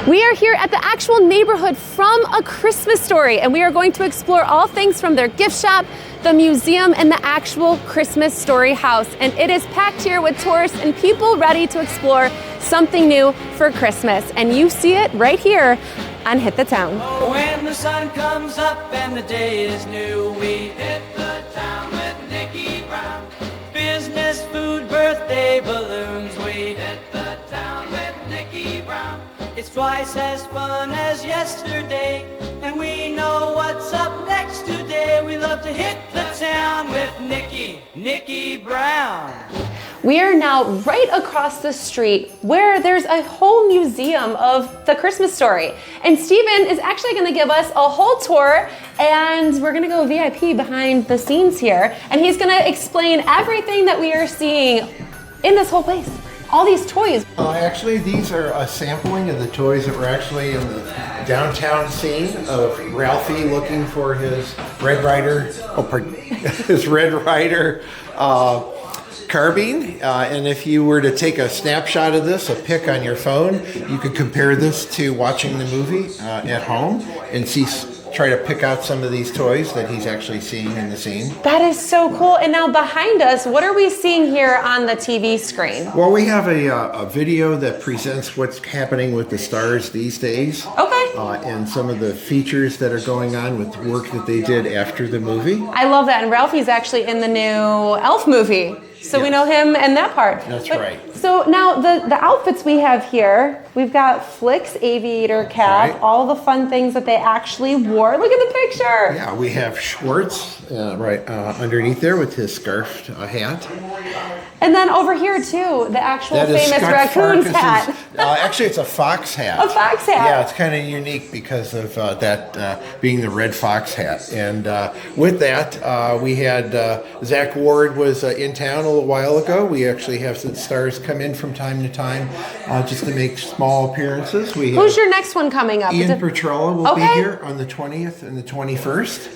We are here at the actual neighborhood from A Christmas Story, and we are going to explore all things from their gift shop, the museum, and the actual Christmas Story house. And it is packed here with tourists and people ready to explore something new for Christmas. And you see it right here on Hit the Town. When the sun comes up and the day is new, we hit the town with Nikkie Brown. Business, food, birthday balloons, we hit the town with Nikkie Brown. It's twice as fun as yesterday, and we know what's up next today. We love to hit the town with Nikkie Brown. We are now right across the street where there's a whole museum of the Christmas Story. And Stephen is actually gonna give us a whole tour, and we're gonna go VIP behind the scenes here. And he's gonna explain everything that we are seeing in this whole place. All these toys. Actually, these are a sampling of the toys that were actually in the downtown scene of Ralphie looking for his Red Ryder, his Red Ryder carbine. And if you were to take a snapshot of this, a pic on your phone, you could compare this to watching the movie at home and try to pick out some of these toys that he's actually seeing in the scene. That is so cool. And now behind us, what are we seeing here on the TV screen? Well, we have a video that presents what's happening with the stars these days. Okay. And some of the features that are going on with work that they did after the movie. I love that. And Ralphie's actually in the new Elf movie. So we know him and that part. That's right. So now the outfits we have here, we've got Flick's aviator cap, Right. all the fun things that they actually wore. Look at the picture. Yeah, we have Schwartz right underneath there with his scarf hat. And then over here too, the actual That is famous Scott raccoon's Farkas's- hat. Actually, it's a fox hat. A fox hat. Yeah, it's kind of unique because of that being the red fox hat. And with that, we had Zach Ward was in town a little while ago. We actually have some stars come in from time to time just to make small appearances. Who's your next one coming up? Ian Petrella will be Okay. here on the 20th and the 21st.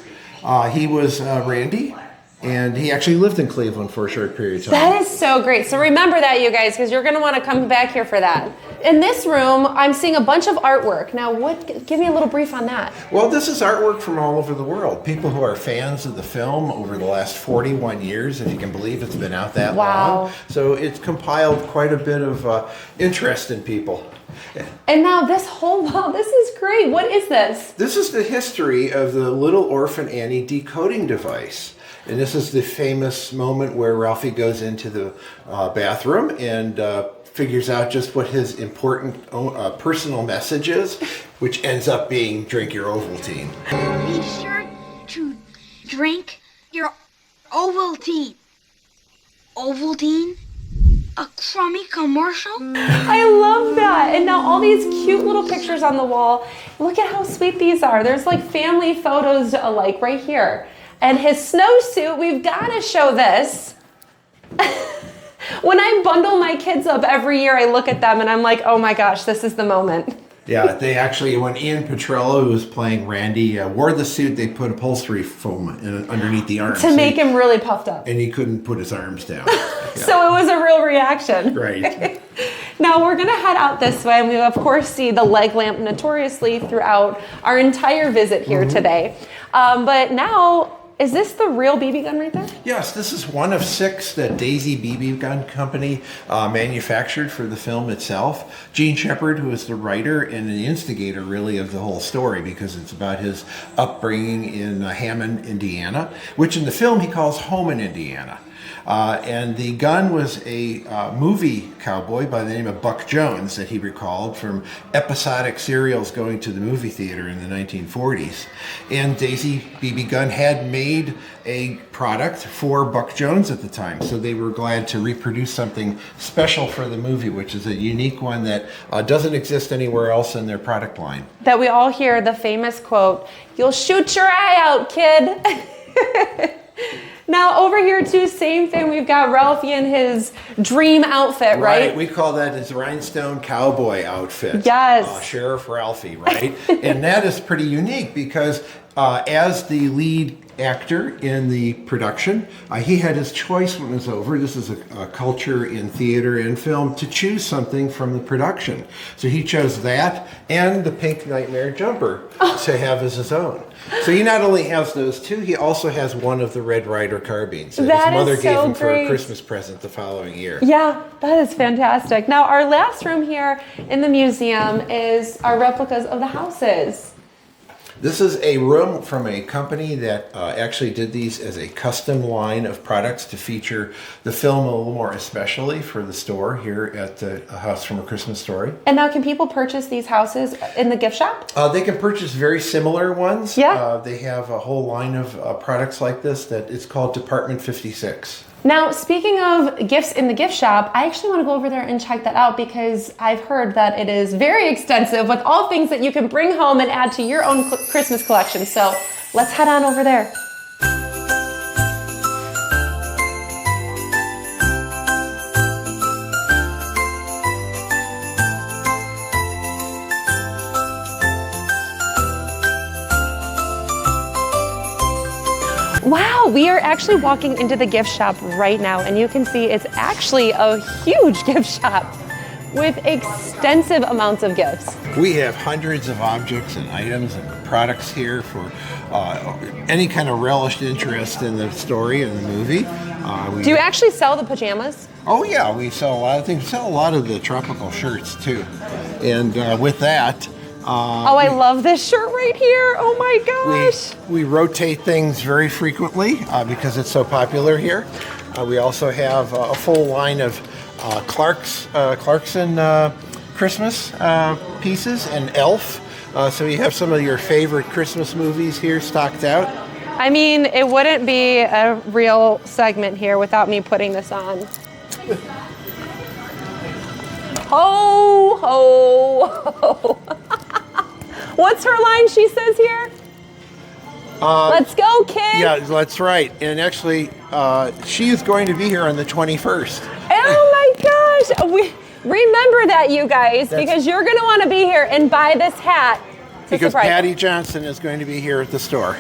He was Randy. And he actually lived in Cleveland for a short period of time. That is so great. So remember that, you guys, because you're going to want to come back here for that. In this room, I'm seeing a bunch of artwork. Now, give me a little brief on that. Well, this is artwork from all over the world. People who are fans of the film over the last 41 years, if you can believe it's been out that long. So it's compiled quite a bit of interest in people. And now this whole wall, this is great. What is this? This is the history of the Little Orphan Annie decoding device. And this is the famous moment where Ralphie goes into the bathroom and figures out just what his important personal message is, which ends up being drink your Ovaltine. Be sure to drink your Ovaltine. Ovaltine? A crummy commercial? I love that. And now all these cute little pictures on the wall. Look at how sweet these are. There's like family photos like right here. And his snowsuit, we've got to show this. When I bundle my kids up every year, I look at them and I'm like, oh my gosh, this is the moment. Yeah, they actually, when Ian Petrella, who was playing Randy, wore the suit, they put upholstery foam underneath the arms. To make him really puffed up. And he couldn't put his arms down. Yeah. So it was a real reaction. Right. Now we're gonna head out this way, and we of course see the leg lamp notoriously throughout our entire visit here today. But now, is this the real BB gun right there? Yes, this is one of 6 that Daisy BB Gun Company manufactured for the film itself. Gene Shepard, who is the writer and the instigator really of the whole story, because it's about his upbringing in Hammond, Indiana, which in the film he calls home in Indiana. And the gun was a movie cowboy by the name of Buck Jones that he recalled from episodic serials going to the movie theater in the 1940s. And Daisy BB Gun had made a product for Buck Jones at the time, so they were glad to reproduce something special for the movie, which is a unique one that doesn't exist anywhere else in their product line. That we all hear the famous quote, "You'll shoot your eye out, kid." Now over here too, same thing. We've got Ralphie in his dream outfit, right? We call that his rhinestone cowboy outfit. Yes. Sheriff Ralphie, right? And that is pretty unique because As the lead actor in the production, he had his choice when it was over. This is a culture in theater and film to choose something from the production. So he chose that and the pink Nightmare jumper to have as his own. So he not only has those two, he also has one of the Red Ryder carbines that his mother gave him for a Christmas present the following year. Yeah, that is fantastic. Now, our last room here in the museum is our replicas of the houses. This is a room from a company that actually did these as a custom line of products to feature the film a little more especially for the store here at the House from A Christmas Story. And now can people purchase these houses in the gift shop? They can purchase very similar ones. Yeah. They have a whole line of products like this that it's called Department 56. Now, speaking of gifts in the gift shop, I actually want to go over there and check that out because I've heard that it is very extensive with all things that you can bring home and add to your own Christmas collection. So let's head on over there. Wow, we are actually walking into the gift shop right now, and you can see it's actually a huge gift shop with extensive amounts of gifts. We have hundreds of objects and items and products here for any kind of relished interest in the story and the movie. Do you actually sell the pajamas? Oh yeah, we sell a lot of things. We sell a lot of the tropical shirts too. And with that, I love this shirt right here. Oh my gosh. We rotate things very frequently because it's so popular here. We also have a full line of Clarkson Christmas pieces and Elf. So you have some of your favorite Christmas movies here stocked out. I mean, it wouldn't be a real segment here without me putting this on. Ho, ho, ho. What's her line she says here? Let's go, kid. Yeah, that's right. And actually, she is going to be here on the 21st. Oh my gosh. Remember that, you guys, because you're going to want to be here and buy this hat. Because Patty Johnson is going to be here at the store.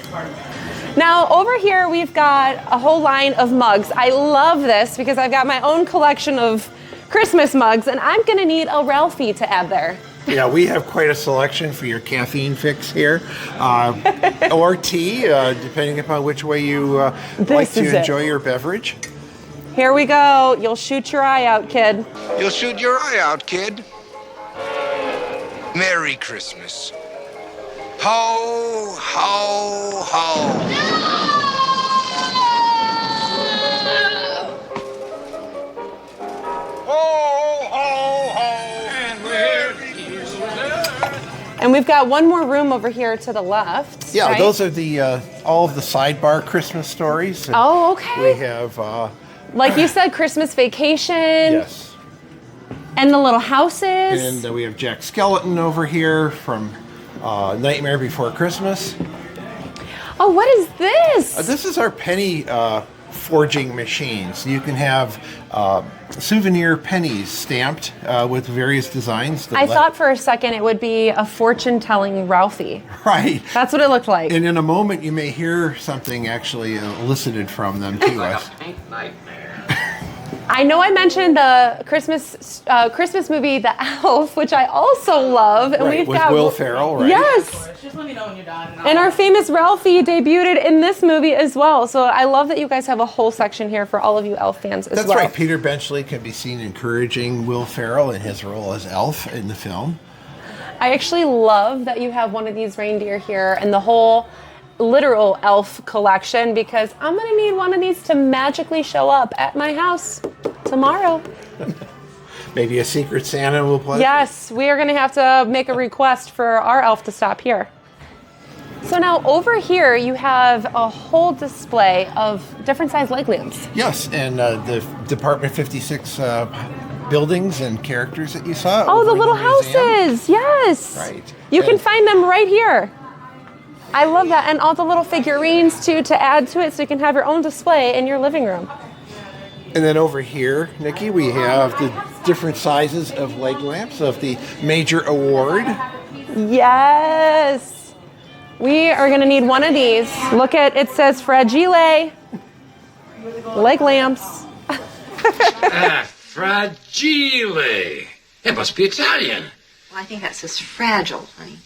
Now, over here, we've got a whole line of mugs. I love this because I've got my own collection of Christmas mugs, and I'm going to need a Ralphie to add there. Yeah, we have quite a selection for your caffeine fix here, or tea, depending upon which way you like to enjoy your beverage. Here we go. You'll shoot your eye out, kid. You'll shoot your eye out, kid. Merry Christmas. Ho, ho, ho. And we've got one more room over here to the left. Yeah, right? those are the all of the sidebar Christmas stories. Oh, okay. We have, like you said, Christmas Vacation. Yes. And the little houses. And we have Jack Skeleton over here from Nightmare Before Christmas. Oh, what is this? This is our penny forging machines. You can have souvenir pennies stamped with various designs. I thought for a second it would be a fortune-telling Ralphie. Right. That's what it looked like. And in a moment, you may hear something actually elicited from them to us. I know I mentioned the Christmas movie, The Elf, which I also love. And Right, we've with got Will Ferrell, right? Yes. Just let me know when you're done. And our famous Ralphie debuted in this movie as well. So I love that you guys have a whole section here for all of you Elf fans as That's well. right. Peter Benchley can be seen encouraging Will Ferrell in his role as Elf in the film. I actually love that you have one of these reindeer here and the whole literal elf collection because I'm going to need one of these to magically show up at my house tomorrow. Maybe a Secret Santa will play. Yes, we are going to have to make a request for our elf to stop here. So now over here you have a whole display of different size leg lamps. Yes, and the Department 56 buildings and characters that you saw. Oh, over the in little museum. houses. Yes. Right. You can And- find them right here. I love that. And all the little figurines too to add to it so you can have your own display in your living room. And then over here, Nikki, we have the different sizes of leg lamps of the major award. Yes. We are gonna need one of these. Look at, it says fragile, like lamps. Fragile. It must be Italian. Well, I think that says fragile, honey.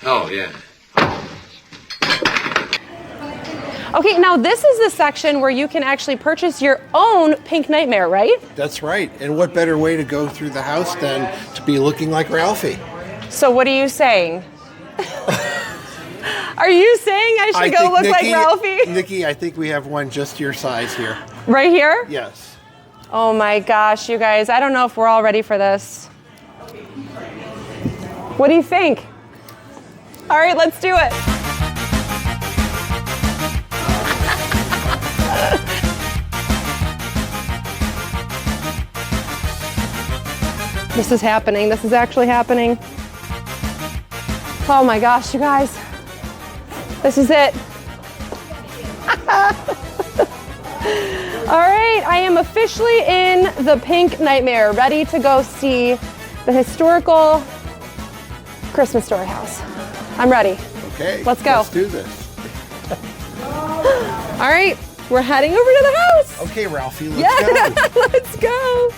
Oh, yeah. Okay, now this is the section where you can actually purchase your own Pink Nightmare, right? That's right. And what better way to go through the house than to be looking like Ralphie? So what are you saying? Are you saying I should go look like Ralphie? Nikki, I think we have one just your size here. Right here? Yes. Oh my gosh, you guys, I don't know if we're all ready for this. What do you think? All right, let's do it. This is happening. This is actually happening. Oh my gosh, you guys. This is it. All right, I am officially in the Pink Nightmare, ready to go see the historical Christmas Story house. I'm ready. Okay. Let's go. Let's do this. All right, we're heading over to the house. Okay, Ralphie, let's go. Let's go.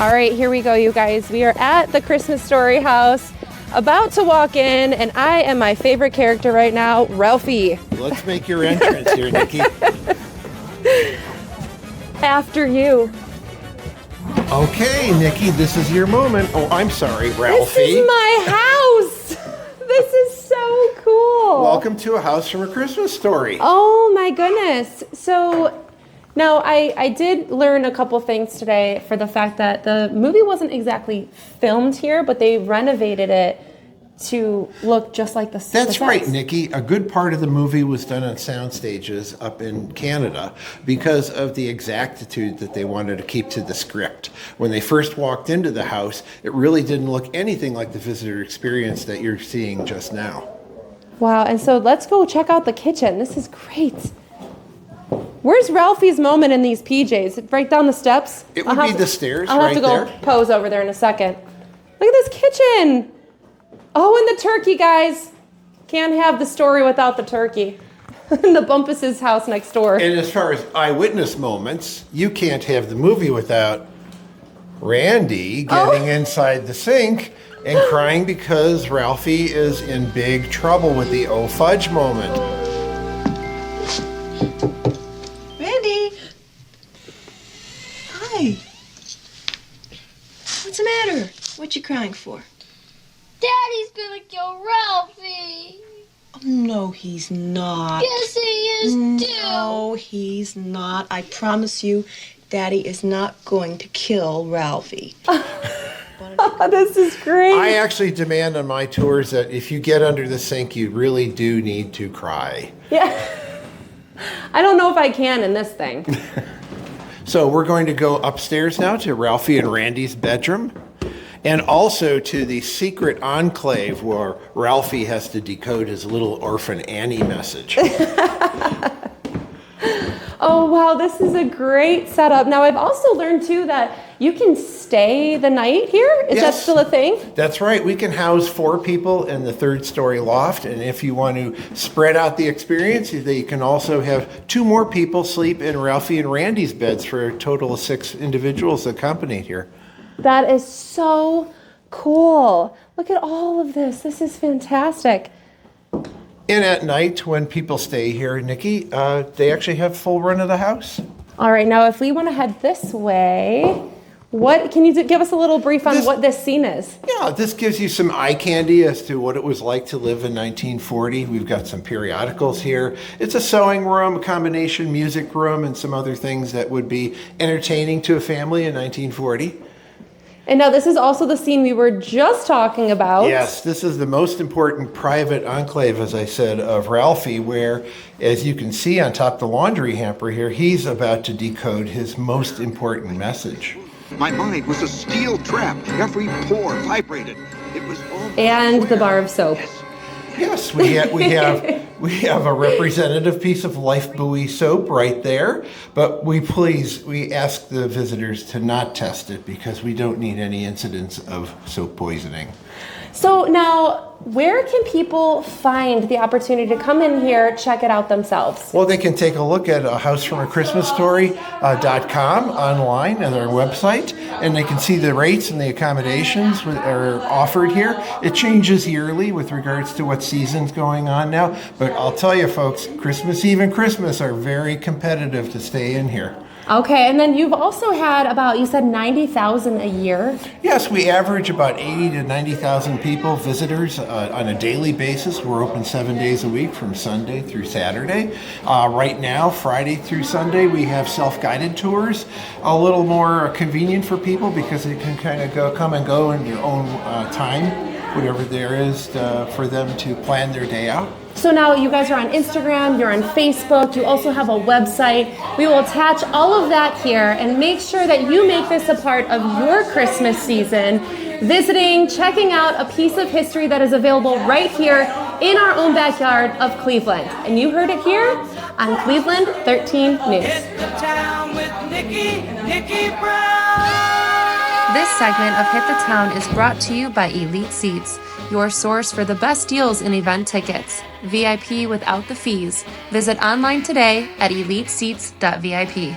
All right, here we go, you guys. We are at the Christmas Story house, about to walk in, and I am my favorite character right now, Ralphie. Let's make your entrance here, Nikki. After you. Okay, Nikki, this is your moment. Oh, I'm sorry, Ralphie. This is my house. This is so cool. Welcome to A House from A Christmas Story. Oh my goodness. So now I did learn a couple things today for the fact that the movie wasn't exactly filmed here, but they renovated it to look just like the That's right, sets. Nikki. A good part of the movie was done on sound stages up in Canada because of the exactitude that they wanted to keep to the script. When they first walked into the house, it really didn't look anything like the visitor experience that you're seeing just now. Wow, and so let's go check out the kitchen. This is great. Where's Ralphie's moment in these PJs? Right down the steps? It would be the stairs I'll have right to go there. pose over there in a second. Look at this kitchen. Oh, and the turkey, guys. Can't have the story without the turkey. In the Bumpus's house next door. And as far as eyewitness moments, you can't have the movie without Randy getting inside the sink and crying because Ralphie is in big trouble with the oh fudge moment. Randy! Hi. What's the matter? What you crying for? Daddy's gonna kill Ralphie. Oh, no, he's not. Yes, he is too. No, he's not. I promise you, Daddy is not going to kill Ralphie. This is great. I actually demand on my tours that if you get under the sink, you really do need to cry. Yeah. I don't know if I can in this thing. So we're going to go upstairs now to Ralphie and Randy's bedroom, and also to the secret enclave where Ralphie has to decode his little orphan Annie message. Oh, wow, this is a great setup. Now, I've also learned, too, that you can stay the night here. Is that Yes. still a thing? That's right. We can house 4 people in the 3rd story loft, and if you want to spread out the experience, you can also have 2 more people sleep in Ralphie and Randy's beds for a total of 6 individuals accompanied here. That is so cool. Look at all of this. This is fantastic. And at night, when people stay here, Nikki, they actually have full run of the house. All right, now if we want to head this way, what can you give us a little brief on what this scene is? Yeah, this gives you some eye candy as to what it was like to live in 1940. We've got some periodicals here. It's a sewing room, a combination music room, and some other things that would be entertaining to a family in 1940. And now this is also the scene we were just talking about. Yes, this is the most important private enclave, as I said, of Ralphie, where, as you can see on top of the laundry hamper here, he's about to decode his most important message. My mind was a steel trap. Every pore vibrated. It was all And the bar of soap. Yes, we have We have a representative piece of Life Buoy soap right there, but we ask the visitors to not test it because we don't need any incidents of soap poisoning. So now, where can people find the opportunity to come in here, check it out themselves? Well, they can take a look at housefromachristmasstory.com online at our website, and they can see the rates and the accommodations that are offered here. It changes yearly with regards to what season's going on now, but I'll tell you folks, Christmas Eve and Christmas are very competitive to stay in here. Okay, and then you've also had about, you said 90,000 a year? Yes, we average about 80 to 90,000 people, visitors, on a daily basis. We're open 7 days a week from Sunday through Saturday. Right now, Friday through Sunday, we have self-guided tours, a little more convenient for people because they can kind of come and go in their own time, whatever there is for them to plan their day out. So now you guys are on Instagram, you're on Facebook, you also have a website. We will attach all of that here and make sure that you make this a part of your Christmas season, visiting, checking out a piece of history that is available right here in our own backyard of Cleveland. And you heard it here on Cleveland 13 News. Hit the town with Nikkie Brown. This segment of Hit the Town is brought to you by Elite Seats, your source for the best deals in event tickets. VIP without the fees. Visit online today at eliteseats.vip.